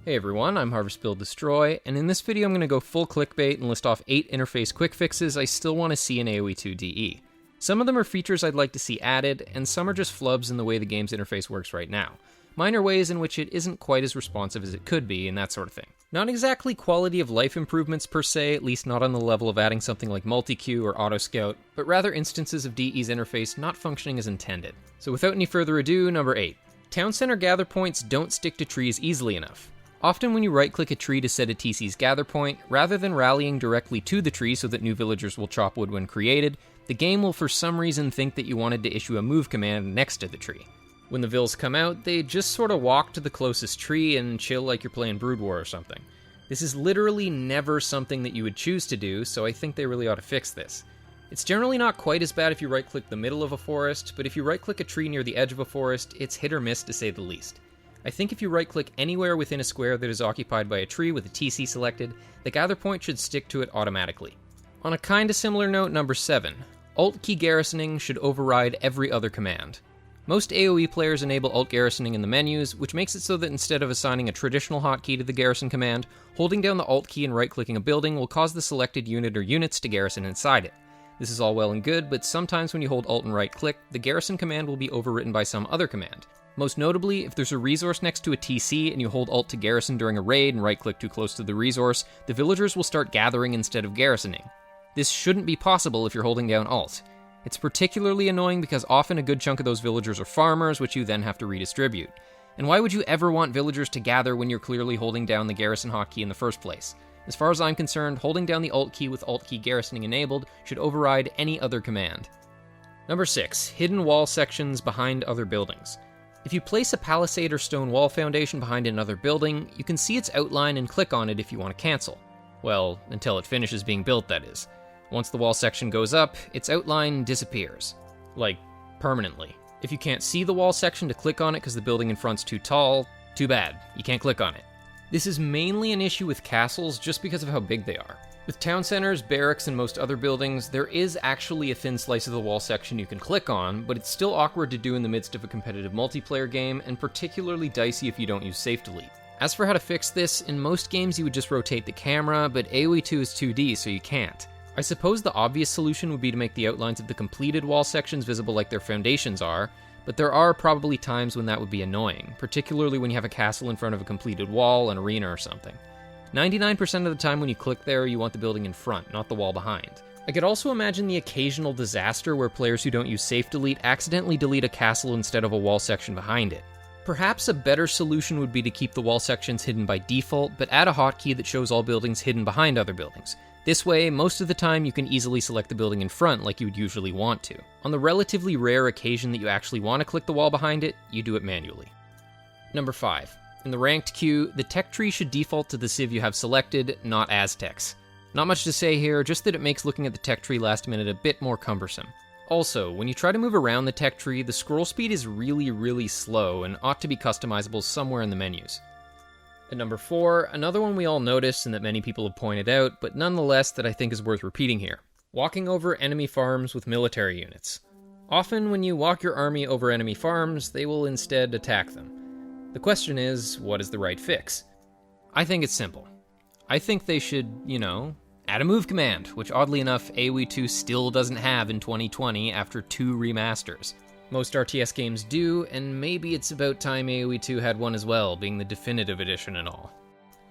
Hey everyone, I'm HarvestBuildDestroy, and in this video I'm going to go full clickbait and list off 8 interface quick fixes I still want to see in AoE2 DE. Some of them are features I'd like to see added, and some are just flubs in the way the game's interface works right now. Minor ways in which it isn't quite as responsive as it could be, and that sort of thing. Not exactly quality of life improvements per se, at least not on the level of adding something like multi-queue or auto-scout, but rather instances of DE's interface not functioning as intended. So without any further ado, number 8. Town center gather points don't stick to trees easily enough. Often when you right-click a tree to set a TC's gather point, rather than rallying directly to the tree so that new villagers will chop wood when created, the game will for some reason think that you wanted to issue a move command next to the tree. When the vills come out, they just sort of walk to the closest tree and chill like you're playing Brood War or something. This is literally never something that you would choose to do, so I think they really ought to fix this. It's generally not quite as bad if you right-click the middle of a forest, but if you right-click a tree near the edge of a forest, it's hit or miss to say the least. I think if you right-click anywhere within a square that is occupied by a tree with a TC selected, the gather point should stick to it automatically. On a kinda similar note, number 7. Alt key garrisoning should override every other command. Most AoE players enable alt garrisoning in the menus, which makes it so that instead of assigning a traditional hotkey to the garrison command, holding down the alt key and right-clicking a building will cause the selected unit or units to garrison inside it. This is all well and good, but sometimes when you hold alt and right-click, the garrison command will be overwritten by some other command. Most notably, if there's a resource next to a TC and you hold alt to garrison during a raid and right-click too close to the resource, the villagers will start gathering instead of garrisoning. This shouldn't be possible if you're holding down alt. It's particularly annoying because often a good chunk of those villagers are farmers, which you then have to redistribute. And why would you ever want villagers to gather when you're clearly holding down the garrison hotkey in the first place? As far as I'm concerned, holding down the alt key with alt key garrisoning enabled should override any other command. Number 6. Hidden wall sections behind other buildings. If you place a palisade or stone wall foundation behind another building, you can see its outline and click on it if you want to cancel. Well, until it finishes being built, that is. Once the wall section goes up, its outline disappears. Like, permanently. If you can't see the wall section to click on it because the building in front's too tall, too bad, you can't click on it. This is mainly an issue with castles just because of how big they are. With town centers, barracks, and most other buildings, there is actually a thin slice of the wall section you can click on, but it's still awkward to do in the midst of a competitive multiplayer game, and particularly dicey if you don't use safe delete. As for how to fix this, in most games you would just rotate the camera, but AoE2 is 2D, so you can't. I suppose the obvious solution would be to make the outlines of the completed wall sections visible like their foundations are, but there are probably times when that would be annoying, particularly when you have a castle in front of a completed wall, an arena, or something. 99% of the time when you click there, you want the building in front, not the wall behind. I could also imagine the occasional disaster where players who don't use safe delete accidentally delete a castle instead of a wall section behind it. Perhaps a better solution would be to keep the wall sections hidden by default, but add a hotkey that shows all buildings hidden behind other buildings. This way, most of the time you can easily select the building in front like you would usually want to. On the relatively rare occasion that you actually want to click the wall behind it, you do it manually. Number 5. In the ranked queue, the tech tree should default to the civ you have selected, not Aztecs. Not much to say here, just that it makes looking at the tech tree last minute a bit more cumbersome. Also, when you try to move around the tech tree, the scroll speed is really slow and ought to be customizable somewhere in the menus. At number 4, another one we all notice and that many people have pointed out, but nonetheless that I think is worth repeating here. Walking over enemy farms with military units. Often when you walk your army over enemy farms, they will instead attack them. The question is, what is the right fix? I think it's simple. I think they should, add a move command, which oddly enough AoE2 still doesn't have in 2020 after 2 remasters. Most RTS games do, and maybe it's about time AoE2 had one as well, being the definitive edition and all.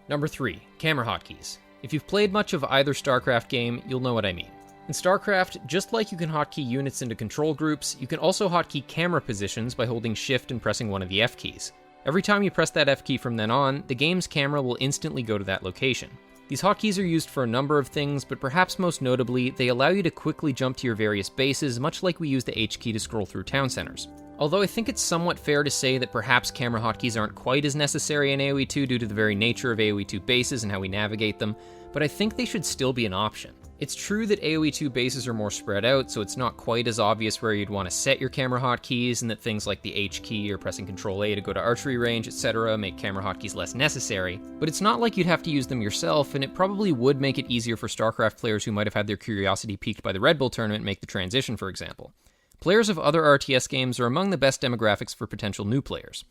Number 3, camera hotkeys. If you've played much of either StarCraft game, you'll know what I mean. In StarCraft, just like you can hotkey units into control groups, you can also hotkey camera positions by holding Shift and pressing one of the F keys. Every time you press that F key from then on, the game's camera will instantly go to that location. These hotkeys are used for a number of things, but perhaps most notably, they allow you to quickly jump to your various bases, much like we use the H key to scroll through town centers. Although I think it's somewhat fair to say that perhaps camera hotkeys aren't quite as necessary in AoE2 due to the very nature of AoE2 bases and how we navigate them, but I think they should still be an option. It's true that AoE2 bases are more spread out, so it's not quite as obvious where you'd want to set your camera hotkeys, and that things like the H key or pressing Ctrl A to go to archery range, etc. make camera hotkeys less necessary, but it's not like you'd have to use them yourself, and it probably would make it easier for StarCraft players who might have had their curiosity piqued by the Red Bull tournament make the transition, for example. Players of other RTS games are among the best demographics for potential new players.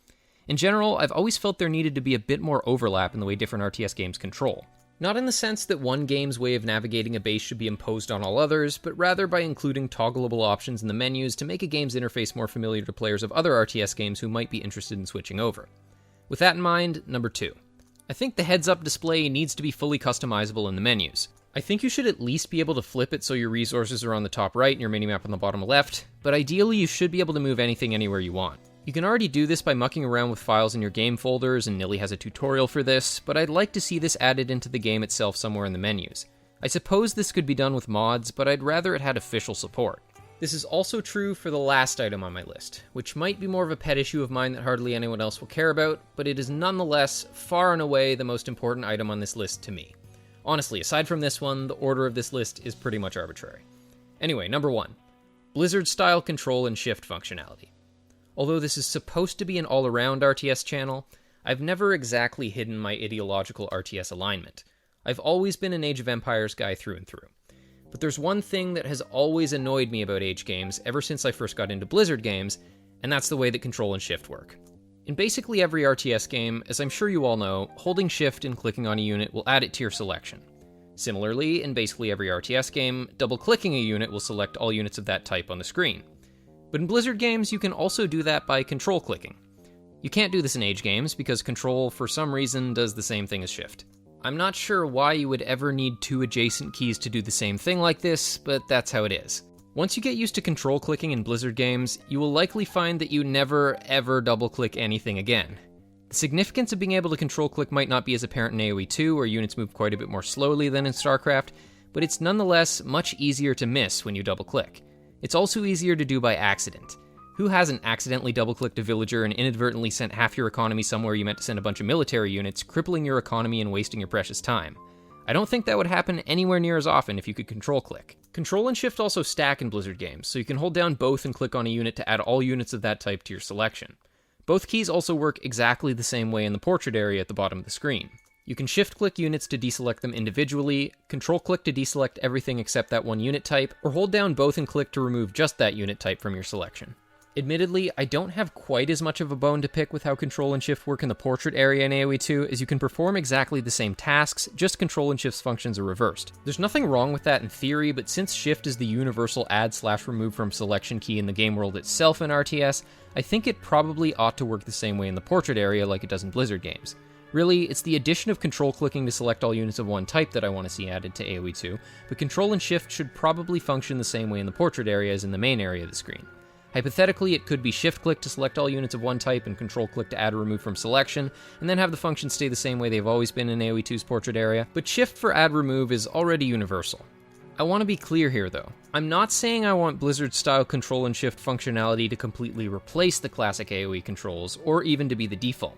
In general, I've always felt there needed to be a bit more overlap in the way different RTS games control. Not in the sense that one game's way of navigating a base should be imposed on all others, but rather by including toggleable options in the menus to make a game's interface more familiar to players of other RTS games who might be interested in switching over. With that in mind, number 2. I think the heads-up display needs to be fully customizable in the menus. I think you should at least be able to flip it so your resources are on the top right and your minimap on the bottom left, but ideally you should be able to move anything anywhere you want. You can already do this by mucking around with files in your game folders, and Nilly has a tutorial for this, but I'd like to see this added into the game itself somewhere in the menus. I suppose this could be done with mods, but I'd rather it had official support. This is also true for the last item on my list, which might be more of a pet issue of mine that hardly anyone else will care about, but it is nonetheless far and away the most important item on this list to me. Honestly, aside from this one, the order of this list is pretty much arbitrary. Anyway, number 1. Blizzard-style control and shift functionality. Although this is supposed to be an all-around RTS channel, I've never exactly hidden my ideological RTS alignment. I've always been an Age of Empires guy through and through. But there's one thing that has always annoyed me about Age games ever since I first got into Blizzard games, and that's the way that control and shift work. In basically every RTS game, as I'm sure you all know, holding shift and clicking on a unit will add it to your selection. Similarly, in basically every RTS game, double-clicking a unit will select all units of that type on the screen. But in Blizzard games, you can also do that by control-clicking. You can't do this in Age games, because control, for some reason, does the same thing as shift. I'm not sure why you would ever need 2 adjacent keys to do the same thing like this, but that's how it is. Once you get used to control clicking in Blizzard games, you will likely find that you never, ever double-click anything again. The significance of being able to control click might not be as apparent in AoE2, where units move quite a bit more slowly than in StarCraft, but it's nonetheless much easier to miss when you double-click. It's also easier to do by accident. Who hasn't accidentally double-clicked a villager and inadvertently sent half your economy somewhere you meant to send a bunch of military units, crippling your economy and wasting your precious time? I don't think that would happen anywhere near as often if you could control-click. Control and shift also stack in Blizzard games, so you can hold down both and click on a unit to add all units of that type to your selection. Both keys also work exactly the same way in the portrait area at the bottom of the screen. You can shift-click units to deselect them individually, control-click to deselect everything except that one unit type, or hold down both and click to remove just that unit type from your selection. Admittedly, I don't have quite as much of a bone to pick with how control and shift work in the portrait area in AoE2, as you can perform exactly the same tasks, just control and shift's functions are reversed. There's nothing wrong with that in theory, but since shift is the universal add/remove from selection key in the game world itself in RTS, I think it probably ought to work the same way in the portrait area like it does in Blizzard games. Really, it's the addition of control clicking to select all units of one type that I want to see added to AoE2, but control and shift should probably function the same way in the portrait area as in the main area of the screen. Hypothetically, it could be shift-click to select all units of one type and control-click to add or remove from selection, and then have the functions stay the same way they've always been in AoE2's portrait area, but shift for add-remove is already universal. I want to be clear here, though. I'm not saying I want Blizzard-style control and shift functionality to completely replace the classic AoE controls, or even to be the default.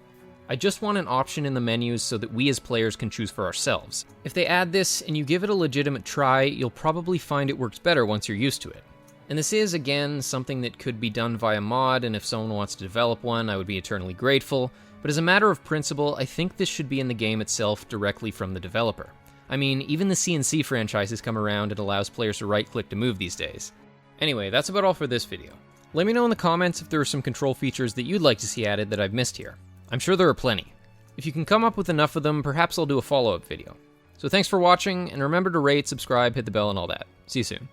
I just want an option in the menus so that we as players can choose for ourselves. If they add this and you give it a legitimate try, you'll probably find it works better once you're used to it. And this is, again, something that could be done via mod, and if someone wants to develop one, I would be eternally grateful, but as a matter of principle, I think this should be in the game itself directly from the developer. I mean, even the CNC franchise has come around and allows players to right-click to move these days. Anyway, that's about all for this video. Let me know in the comments if there are some control features that you'd like to see added that I've missed here. I'm sure there are plenty. If you can come up with enough of them, perhaps I'll do a follow-up video. So thanks for watching, and remember to rate, subscribe, hit the bell, and all that. See you soon.